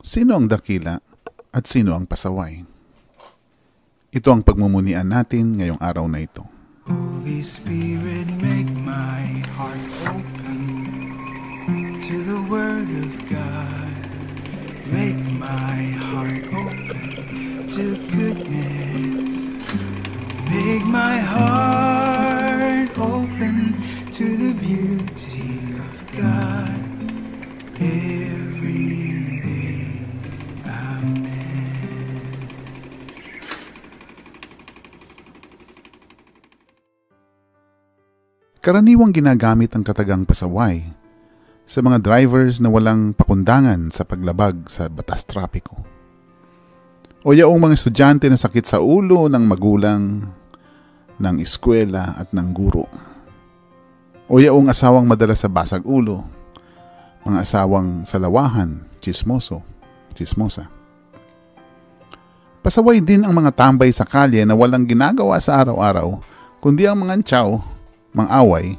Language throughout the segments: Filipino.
Sino ang dakila at sino ang pasaway? Ito ang pagmumunian natin ngayong araw na ito. Holy Spirit, make my heart open to the Word of God. Make my heart open to goodness. Make my heart open to the beauty of God every day. Amen. Karaniwang ginagamit ang katagang pasaway sa mga drivers na walang pakundangan sa paglabag sa batas trapiko. O yaong mga estudyante na sakit sa ulo ng magulang, ng eskwela at ng guro. O yaong asawang madalas sa basag ulo, mga asawang salawahan, chismoso, chismosa. Pasaway din ang mga tambay sa kalye na walang ginagawa sa araw-araw, kundi ang mga ntsaw, mang-away,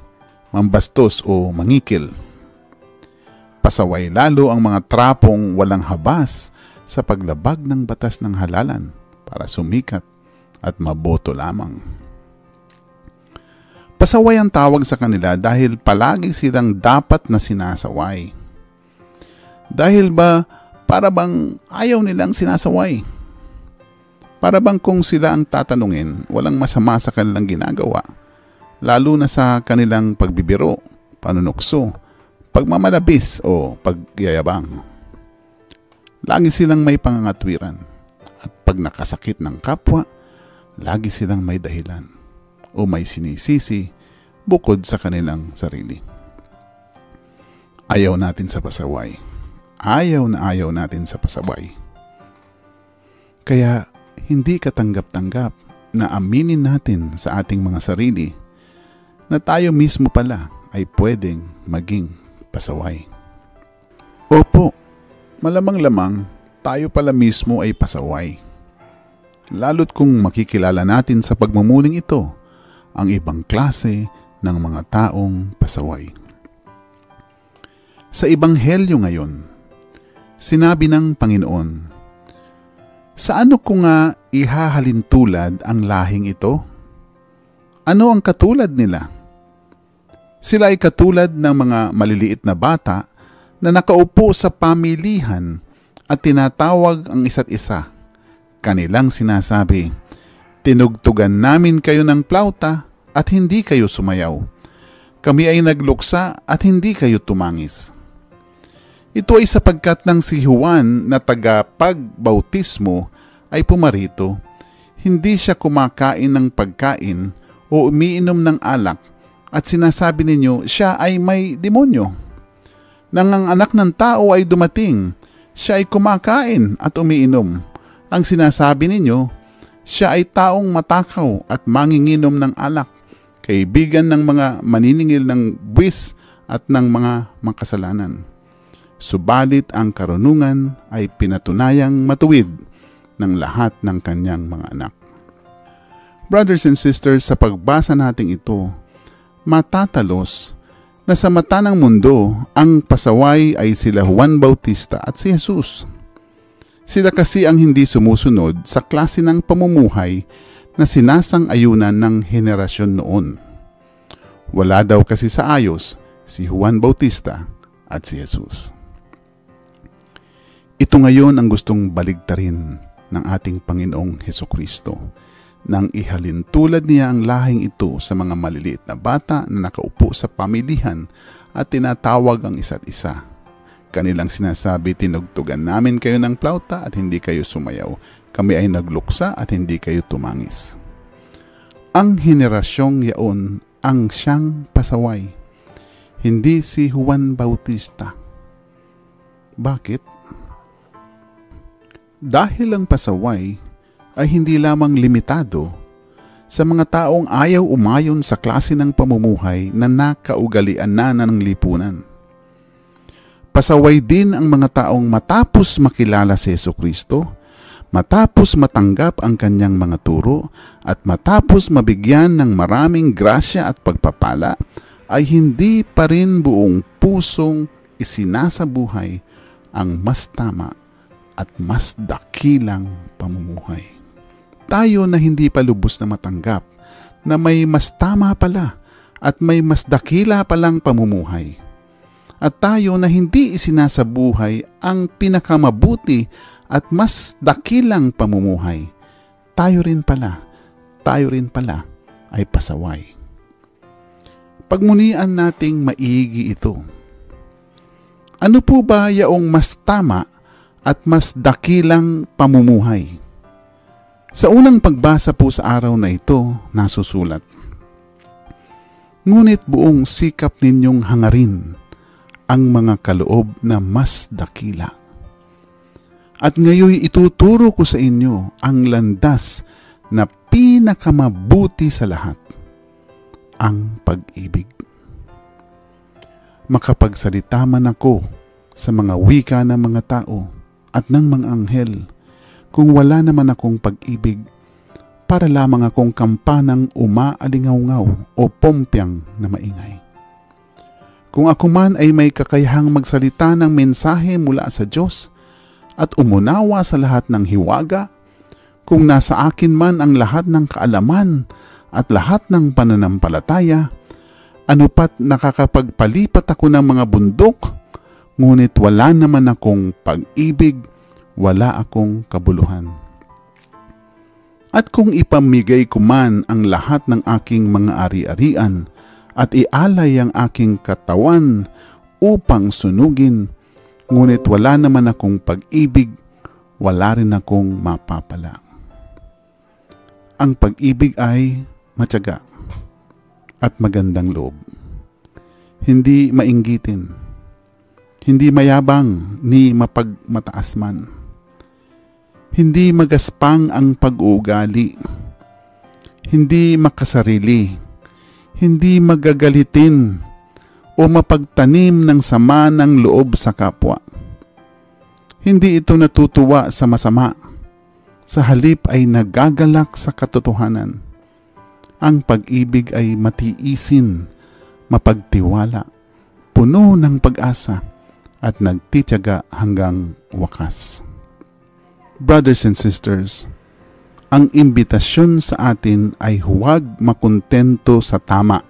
mambastos o mangikil. Pasaway lalo ang mga trapong walang habas sa paglabag ng batas ng halalan para sumikat at maboto lamang. Pasaway ang tawag sa kanila dahil palagi silang dapat na sinasaway. Dahil ba para bang ayaw nilang sinasaway? Para bang kung sila ang tatanungin, walang masama sa kanilang ginagawa, lalo na sa kanilang pagbibiro, panunukso, pagmamalabis o pagyayabang. Lagi silang may pangangatwiran at pag nakasakit ng kapwa, lagi silang may dahilan o may sinisisi bukod sa kanilang sarili. Ayaw natin sa pasaway. Ayaw natin sa pasaway. Kaya hindi katanggap-tanggap na aminin natin sa ating mga sarili na tayo mismo pala ay pwedeng maging pasaway. Opo, malamang-lamang tayo pala mismo ay pasaway. Lalo't kung makikilala natin sa pagmumuling ito ang ibang klase ng mga taong pasaway. Sa Ebanghelyo ngayon, sinabi ng Panginoon, "Sa ano ko nga ihahalintulad ang lahing ito? Ano ang katulad nila? Sila ay katulad ng mga maliliit na bata na nakaupo sa pamilihan at tinatawag ang isa't isa. Kanilang sinasabi, 'Tinugtugan namin kayo ng plauta at hindi kayo sumayaw. Kami ay nagluksa at hindi kayo tumangis.' Ito ay sapagkat nang si Juan na tagapagbautismo ay pumarito, hindi siya kumakain ng pagkain o umiinom ng alak at sinasabi ninyo siya ay may demonyo. Nang ang anak ng tao ay dumating, siya ay kumakain at umiinom. Ang sinasabi ninyo, siya ay taong matakaw at manginginom ng alak, kaibigan ng mga maniningil ng buwis at ng mga makasalanan. Subalit ang karunungan ay pinatunayang matuwid ng lahat ng kanyang mga anak." Brothers and sisters, sa pagbasa nating ito, matatalos na sa mata ng mundo, ang pasaway ay sila Juan Bautista at si Jesus. Sila kasi ang hindi sumusunod sa klase ng pamumuhay na sinasang-ayunan ng henerasyon noon. Wala daw kasi sa ayos si Juan Bautista at si Jesus. Ito ngayon ang gustong baligtarin ng ating Panginoong Hesukristo nang ihalintulad niya ang lahing ito sa mga maliliit na bata na nakaupo sa pamilihan at tinatawag ang isa't isa. Kanilang sinasabi, "Tinugtugan namin kayo ng plauta at hindi kayo sumayaw. Kami ay nagluksa at hindi kayo tumangis." Ang henerasyong yaon ang siyang pasaway, hindi si Juan Bautista. Bakit? Dahil ang pasaway ay hindi lamang limitado sa mga taong ayaw umayon sa klase ng pamumuhay na nakaugalian na ng lipunan. Pasaway din ang mga taong matapos makilala si Jesucristo, matapos matanggap ang kanyang mga turo, at matapos mabigyan ng maraming grasya at pagpapala, ay hindi pa rin buong pusong isinasabuhay ang mas tama at mas dakilang pamumuhay. Tayo na hindi pa lubos na matanggap na may mas tama pala at may mas dakila palang pamumuhay. At tayo na hindi isinasabuhay ang pinakamabuti at mas dakilang pamumuhay, tayo rin pala ay pasaway. Pagmunian nating maigi ito. Ano po ba yaong mas tama at mas dakilang pamumuhay? Sa unang pagbasa po sa araw na ito, nasusulat, ngunit buong sikap ninyong hangarin ang mga kaloob na mas dakila. At ngayon ituturo ko sa inyo ang landas na pinakamabuti sa lahat, ang pag-ibig. Makapagsalita man ako sa mga wika ng mga tao at ng mga anghel, kung wala naman akong pag-ibig, para lamang akong kampanang umaalingaw-ngaw o pompyang na maingay. Kung ako man ay may kakayahang magsalita ng mensahe mula sa Diyos at umunawa sa lahat ng hiwaga, kung nasa akin man ang lahat ng kaalaman at lahat ng pananampalataya, ano pat nakakapagpalipat ako ng mga bundok, ngunit wala naman akong pag-ibig, wala akong kabuluhan. At kung ipamigay ko man ang lahat ng aking mga ari-arian at ialay ang aking katawan upang sunugin, ngunit wala naman akong pag-ibig, wala rin akong mapapala. Ang pag-ibig ay matyaga at magandang loob. Hindi mainggitin, hindi mayabang ni mapagmataas man. Hindi magaspang ang pag-uugali, hindi makasarili, hindi magagalitin o mapagtanim ng sama ng loob sa kapwa. Hindi ito natutuwa sa masama, sa halip ay nagagalak sa katotohanan. Ang pag-ibig ay matiisin, mapagtiwala, puno ng pag-asa at nagtitiyaga hanggang wakas. Brothers and sisters, ang imbitasyon sa atin ay huwag makontento sa tama.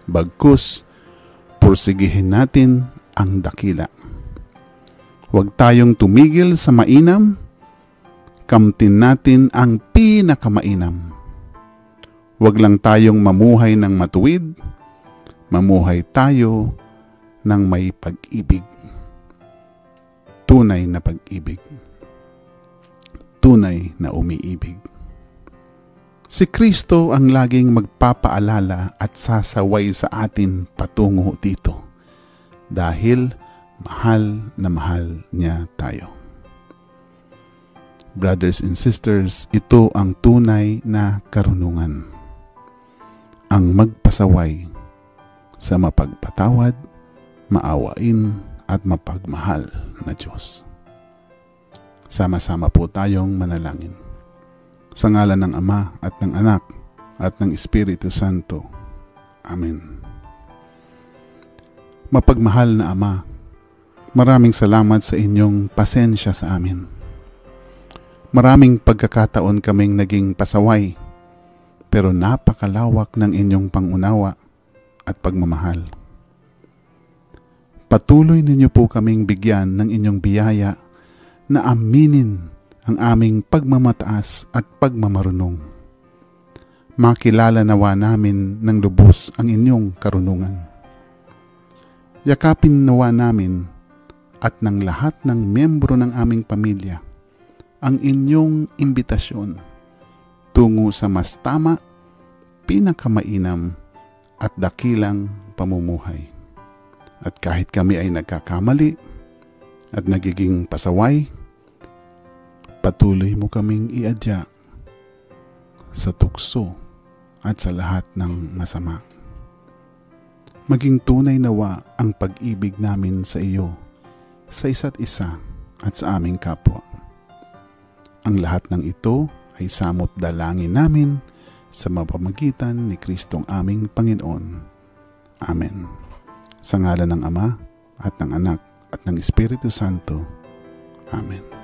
Bagkus, pursigihin natin ang dakila. Huwag tayong tumigil sa mainam, kamtin natin ang pinakamainam. Huwag lang tayong mamuhay ng matuwid, mamuhay tayo ng may pag-ibig. Tunay na pag-ibig. Tunay na umiibig. Si Kristo ang laging magpapaalala at sasaway sa atin patungo dito dahil mahal na mahal niya tayo. Brothers and sisters, ito ang tunay na karunungan. Ang magpasaway sa mapagpatawad, maawain at mapagmahal na Diyos. Sama-sama po tayong manalangin. Sa ngalan ng Ama at ng Anak at ng Espiritu Santo. Amen. Mapagmahal na Ama, maraming salamat sa inyong pasensya sa amin. Maraming pagkakataon kaming naging pasaway, pero napakalawak ng inyong pangunawa at pagmamahal. Patuloy ninyo po kaming bigyan ng inyong biyaya na aminin ang aming pagmamataas at pagmamarunong. Makilala nawa namin ng lubos ang inyong karunungan. Yakapin nawa namin at ng lahat ng miyembro ng aming pamilya ang inyong imbitasyon tungo sa mas tama, pinakamainam at dakilang pamumuhay. At kahit kami ay nagkakamali at nagiging pasaway, patuloy mo kaming iadya sa tukso at sa lahat ng masama. Maging tunay nawa ang pag-ibig namin sa iyo, sa isa't isa at sa aming kapwa. Ang lahat ng ito ay samot dalangin namin sa mapamagitan ni Kristong aming Panginoon. Amen. Sa ngalan ng Ama at ng Anak at ng Espiritu Santo. Amen.